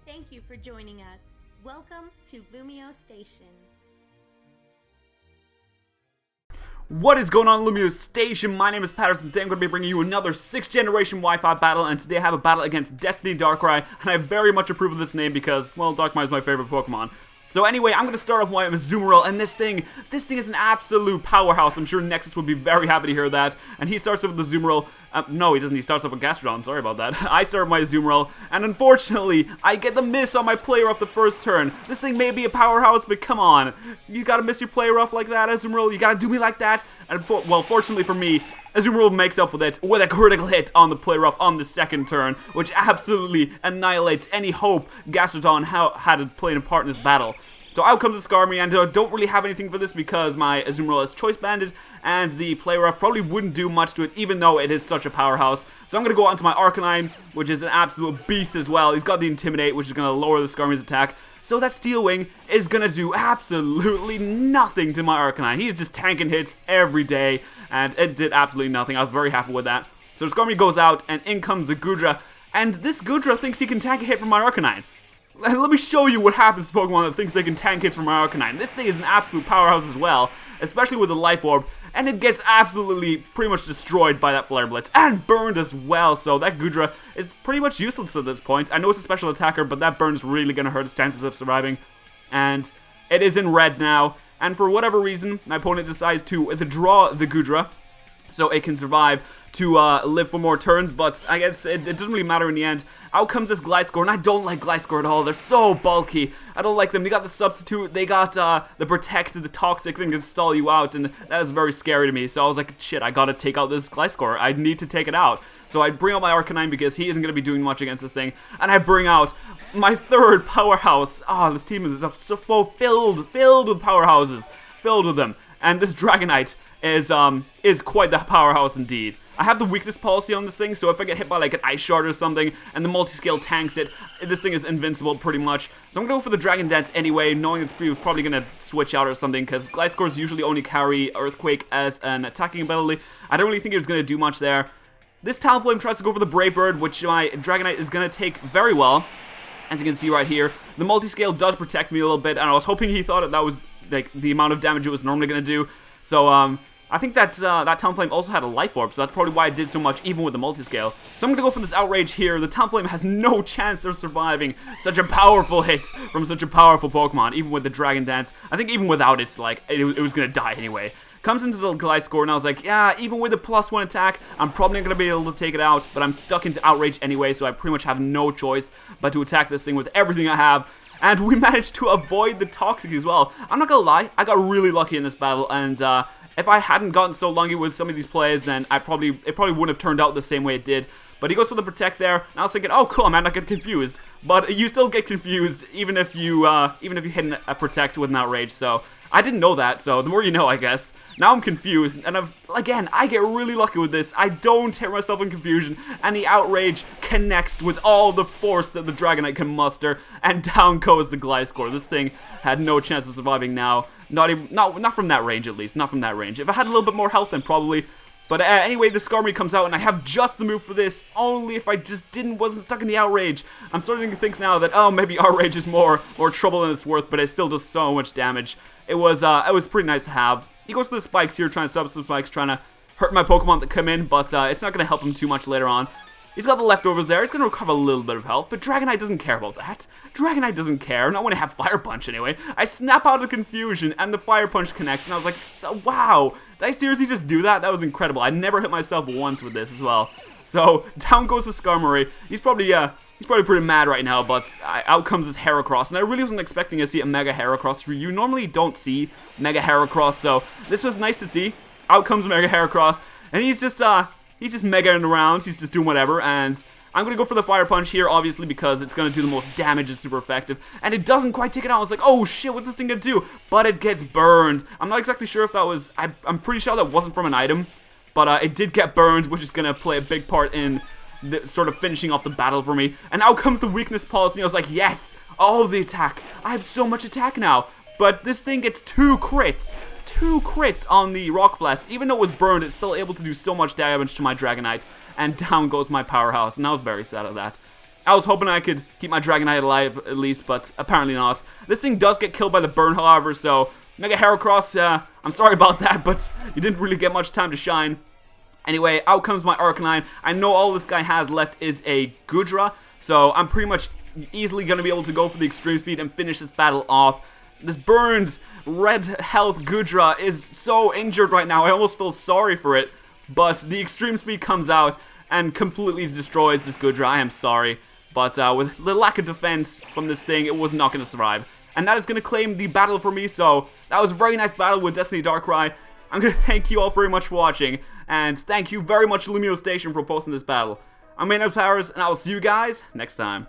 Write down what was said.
Thank you for joining us. Welcome to LumioseStation. What is going on, LumioseStation? My name is Patterrz, and today I'm going to be bringing you another 6th generation Wi-Fi battle, and today I have a battle against Destiny Darkrai, and I very much approve of this name because, well, Darkrai is my favorite Pokemon. So anyway, I'm going to start off with my Azumarill, and this thing is an absolute powerhouse. I'm sure Nexus would be very happy to hear that. And he starts off with the Azumarill. No, he doesn't. He starts off with Gastrodon. Sorry about that. I start with my Azumarill, and unfortunately, I get the miss on my player off the first turn. This thing may be a powerhouse, but come on. You gotta miss your player off like that, Azumarill. You gotta do me like that. And well, fortunately for me, Azumarill makes up with it with a critical hit on the player off on the second turn, which absolutely annihilates any hope Gastrodon had to play a part in this battle. So out comes the Skarmory, and I don't really have anything for this because my Azumarill is Choice Banded, and the player off probably wouldn't do much to it, even though it is such a powerhouse. So I'm going to go on to my Arcanine, which is an absolute beast as well. He's got the Intimidate, which is going to lower the Skarmory's attack. So that Steel Wing is going to do absolutely nothing to my Arcanine. He's just tanking hits every day, and it did absolutely nothing. I was very happy with that. So the Skarmory goes out, and in comes the Goodra, and this Goodra thinks he can tank a hit from my Arcanine. Let me show you what happens to Pokemon that thinks they can tank hits from my Arcanine. This thing is an absolute powerhouse as well, especially with the Life Orb, and it gets absolutely pretty much destroyed by that Flare Blitz, and burned as well, so that Goodra is pretty much useless at this point. I know it's a special attacker, but that burn is really going to hurt its chances of surviving, and it is in red now, and for whatever reason, my opponent decides to withdraw the Goodra, so it can survive to live for more turns, but I guess it doesn't really matter in the end. Out comes this Gliscor, and I don't like Gliscor at all. They're so bulky. I don't like them. They got the Substitute, they got the Protect, the Toxic thing to stall you out, and that was very scary to me. So I was like, shit, I gotta take out this Gliscor. I need to take it out. So I bring out my Arcanine because he isn't going to be doing much against this thing, and I bring out my third powerhouse. Ah, this team is so filled with powerhouses. Filled with them. And this Dragonite is quite the powerhouse indeed. I have the weakness policy on this thing, so if I get hit by like an Ice Shard or something, and the multi-scale tanks it, this thing is invincible pretty much. So I'm going to go for the Dragon Dance anyway, knowing it's probably going to switch out or something, because Gliscors usually only carry Earthquake as an attacking ability. I don't really think it was going to do much there. This Talonflame tries to go for the Brave Bird, which my Dragonite is going to take very well. As you can see right here, the multi-scale does protect me a little bit, and I was hoping he thought that was like the amount of damage it was normally going to do. So, I think that Talonflame also had a Life Orb, so that's probably why it did so much, even with the multi-scale. So I'm going to go for this Outrage here. The Talonflame has no chance of surviving such a powerful hit from such a powerful Pokemon, even with the Dragon Dance. I think even without it, like, it was going to die anyway. Comes into the Gliscor, and I was like, yeah, even with the +1 attack, I'm probably not going to be able to take it out, but I'm stuck into Outrage anyway, so I pretty much have no choice but to attack this thing with everything I have. And we managed to avoid the Toxic as well. I'm not going to lie, I got really lucky in this battle, and if I hadn't gotten so lucky with some of these plays, then it probably wouldn't have turned out the same way it did. But he goes for the Protect there, and I was thinking, oh cool, I might not get confused. But you still get confused even if you hit a Protect with an Outrage. So I didn't know that. So the more you know, I guess. Now I'm confused, and again, I get really lucky with this. I don't hit myself in confusion, and the Outrage connects with all the force that the Dragonite can muster, and down goes the Gliscor. This thing had no chance of surviving now. Not from that range, at least. Not from that range. If I had a little bit more health, then probably. But anyway, the Skarmory comes out, and I have just the move for this. Only if I just wasn't stuck in the Outrage. I'm starting to think now that, oh, maybe Outrage is more trouble than it's worth, but it still does so much damage. It was pretty nice to have. He goes for the Spikes here, trying to substitute Spikes, trying to hurt my Pokemon that come in, but it's not going to help him too much later on. He's got the leftovers there. He's going to recover a little bit of health, but Dragonite doesn't care about that. Dragonite doesn't care. Not when I have Fire Punch anyway. I snap out of the confusion, and the Fire Punch connects, and I was like, wow, did I seriously just do that? That was incredible. I never hit myself once with this as well. So, down goes the Skarmory. He's probably pretty mad right now, but out comes this Heracross, and I really wasn't expecting to see a Mega Heracross. You normally don't see Mega Heracross, so this was nice to see. Out comes Mega Heracross, and he's just megaing around, he's just doing whatever, and I'm going to go for the Fire Punch here, obviously, because it's going to do the most damage, it's super effective, and it doesn't quite take it out. I was like, oh shit, what's this thing going to do? But it gets burned. I'm not exactly sure if that was, I'm pretty sure that wasn't from an item, but it did get burned, which is going to play a big part in sort of finishing off the battle for me. And out comes the weakness policy. I was like, yes, all the attack. I have so much attack now. But this thing gets 2 crits. 2 crits on the Rock Blast. Even though it was burned, it's still able to do so much damage to my Dragonite. And down goes my powerhouse. And I was very sad at that. I was hoping I could keep my Dragonite alive at least, but apparently not. This thing does get killed by the burn, however, so Mega Heracross, I'm sorry about that, but you didn't really get much time to shine. Anyway, out comes my Arcanine. I know all this guy has left is a Goodra, so I'm pretty much easily going to be able to go for the extreme speed and finish this battle off. This burned red health Goodra is so injured right now, I almost feel sorry for it. But the extreme speed comes out and completely destroys this Goodra. I am sorry. But with the lack of defense from this thing, it was not going to survive. And that is going to claim the battle for me, so that was a very nice battle with Destiny Darkrai. I'm going to thank you all very much for watching, and thank you very much LumioStation for posting this battle. I'm Patterrz, and I will see you guys next time.